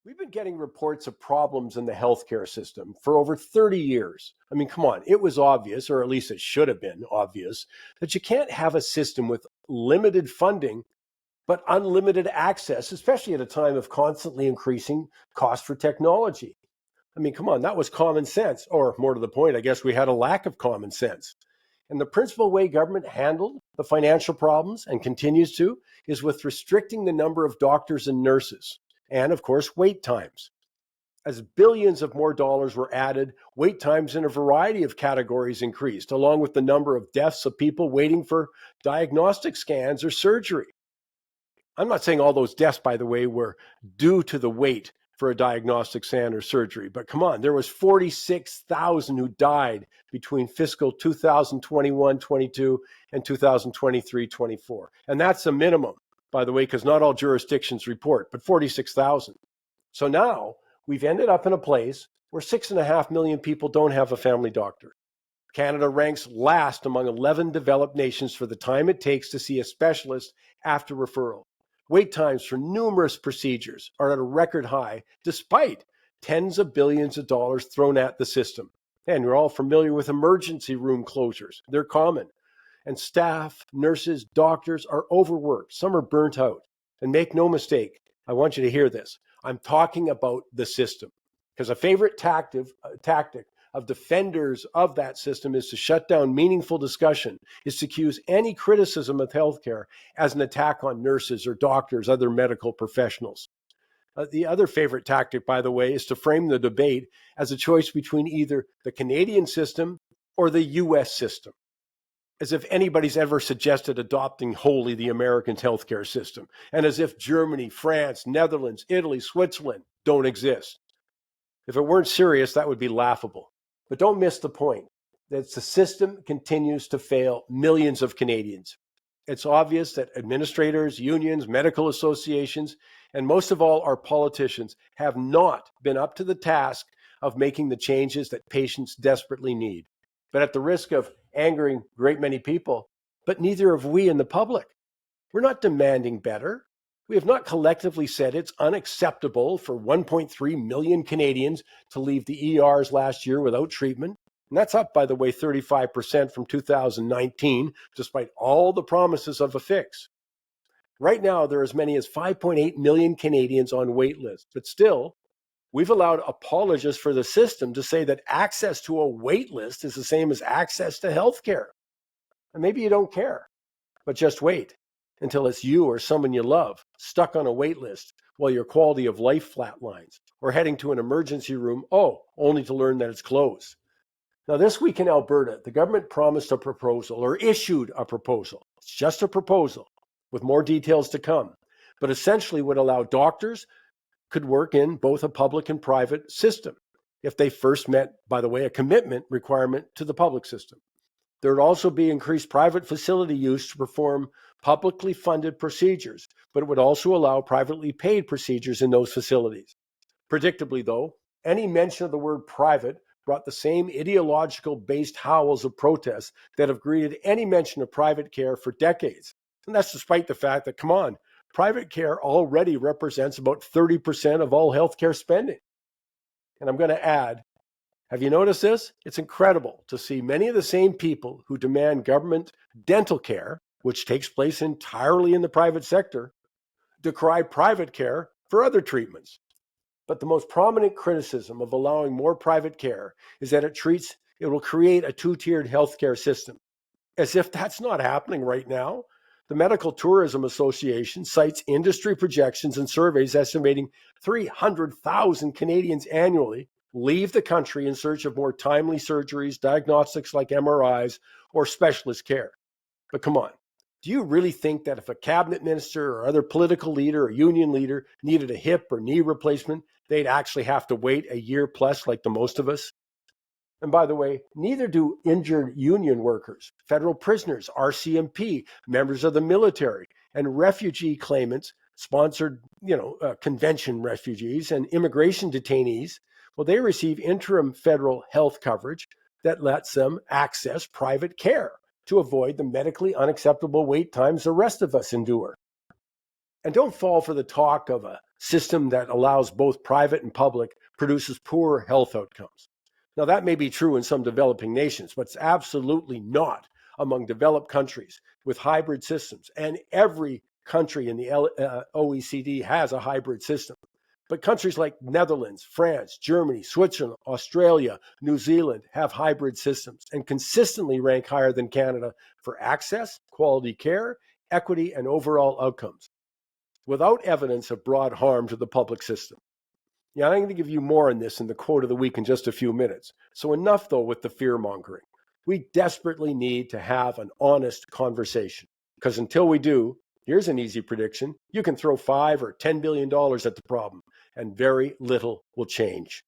We've been getting reports of problems in the healthcare system for over 30 years. I mean, come on, it was obvious, or at least it should have been obvious, that you can't have a system with limited funding but unlimited access, especially at a time of constantly increasing cost for technology. I mean, come on, that was common sense, or more to the point, I guess we had a lack of common sense. And the principal way government handled the financial problems and continues to is with restricting the number of doctors and nurses and, of course, wait times. As billions of more dollars were added, wait times in a variety of categories increased, along with the number of deaths of people waiting for diagnostic scans or surgery. I'm not saying all those deaths, by the way, were due to the wait for a diagnostic scan or surgery, but come on, there was 46,000 who died between fiscal 2021-22 and 2023-24. And that's a minimum, by the way, because not all jurisdictions report, but 46,000. So now we've ended up in a place where 6.5 million people don't have a family doctor. Canada ranks last among 11 developed nations for the time it takes to see a specialist after referral. Wait times for numerous procedures are at a record high, despite tens of billions of dollars thrown at the system. And you're all familiar with emergency room closures. They're common. And staff, nurses, doctors are overworked. Some are burnt out. And make no mistake, I want you to hear this. I'm talking about the system. Because a favorite tactic of defenders of that system is to shut down meaningful discussion, is to accuse any criticism of healthcare as an attack on nurses or doctors, other medical professionals. The other favorite tactic, by the way, is to frame the debate as a choice between either the Canadian system or the US system, as if anybody's ever suggested adopting wholly the American healthcare system, and as if Germany, France, Netherlands, Italy, Switzerland don't exist. If it weren't serious, that would be laughable. But don't miss the point that the system continues to fail millions of Canadians. It's obvious that administrators, unions, medical associations, and most of all our politicians have not been up to the task of making the changes that patients desperately need. But at the risk of angering a great many people, but neither have we in the public. We're not demanding better. We have not collectively said it's unacceptable for 1.3 million Canadians to leave the ERs last year without treatment. And that's up, by the way, 35% from 2019, despite all the promises of a fix. Right now, there are as many as 5.8 million Canadians on waitlist, but still, we've allowed apologists for the system to say that access to a waitlist is the same as access to healthcare. And maybe you don't care, but just wait until it's you or someone you love stuck on a wait list while your quality of life flatlines, or heading to an emergency room, only to learn that it's closed. Now, this week in Alberta, the government promised a proposal or issued a proposal. It's just a proposal with more details to come, but essentially would allow doctors could work in both a public and private system if they first met, by the way, a commitment requirement to the public system. There would also be increased private facility use to perform publicly funded procedures, but it would also allow privately paid procedures in those facilities. Predictably, though, any mention of the word private brought the same ideological-based howls of protest that have greeted any mention of private care for decades. And that's despite the fact that, come on, private care already represents about 30% of all healthcare spending. And I'm going to add, have you noticed this? It's incredible to see many of the same people who demand government dental care, which takes place entirely in the private sector, decry private care for other treatments. But the most prominent criticism of allowing more private care is that it will create a two-tiered healthcare system. As if that's not happening right now. The Medical Tourism Association cites industry projections and surveys estimating 300,000 Canadians annually leave the country in search of more timely surgeries, diagnostics like MRIs, or specialist care. But come on, do you really think that if a cabinet minister or other political leader or union leader needed a hip or knee replacement, they'd actually have to wait a year plus like the most of us? And by the way, neither do injured union workers, federal prisoners, RCMP, members of the military, and refugee claimants, sponsored, convention refugees and immigration detainees. Well, they receive interim federal health coverage that lets them access private care to avoid the medically unacceptable wait times the rest of us endure. And don't fall for the talk of a system that allows both private and public produces poor health outcomes. Now, that may be true in some developing nations, but it's absolutely not among developed countries with hybrid systems. And every country in the OECD has a hybrid system. But countries like Netherlands, France, Germany, Switzerland, Australia, New Zealand have hybrid systems and consistently rank higher than Canada for access, quality care, equity, and overall outcomes, without evidence of broad harm to the public system. Yeah, I'm going to give you more on this in the quote of the week in just a few minutes. So enough, though, with the fear-mongering. We desperately need to have an honest conversation, because until we do, here's an easy prediction. You can throw $5 or $10 billion at the problem, and very little will change.